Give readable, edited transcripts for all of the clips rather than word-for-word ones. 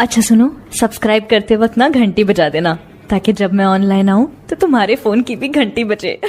अच्छा सुनो, सब्सक्राइब करते वक्त ना घंटी बजा देना, ताकि जब मैं ऑनलाइन आऊं तो तुम्हारे फोन की भी घंटी बजे।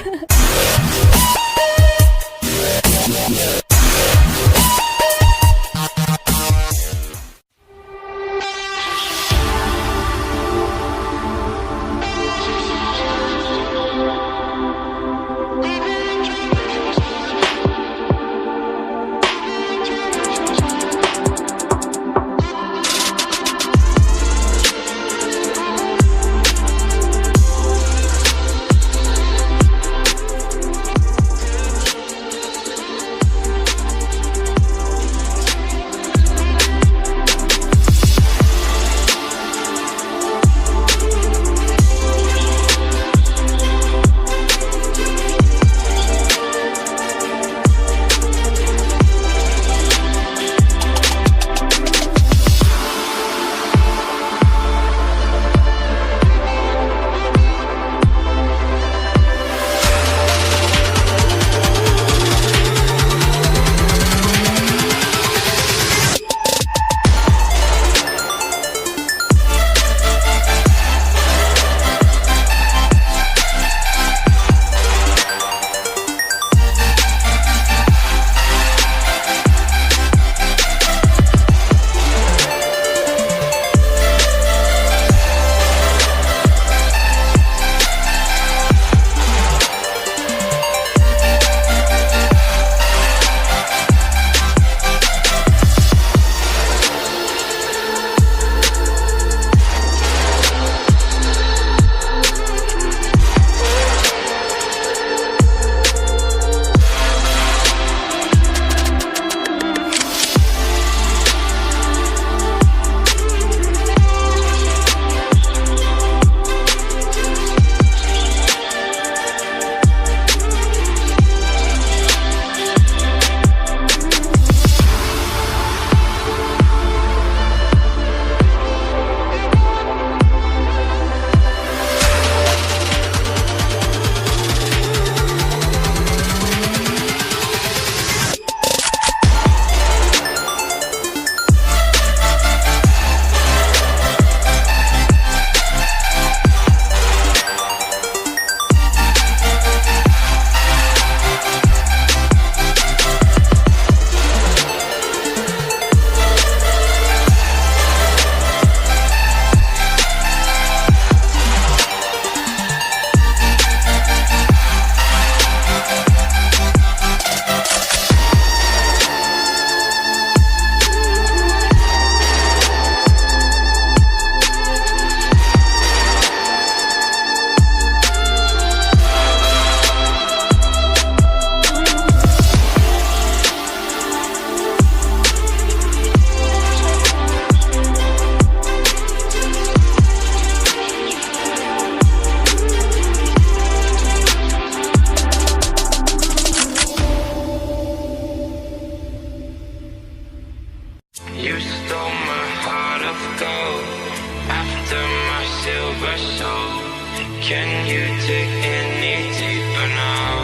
Can you dig any deeper now?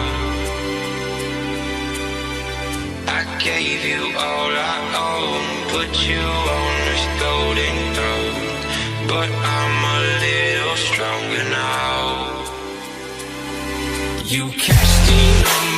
I gave you all I own, put you on this golden throne, but I'm a little stronger now. You cashed in on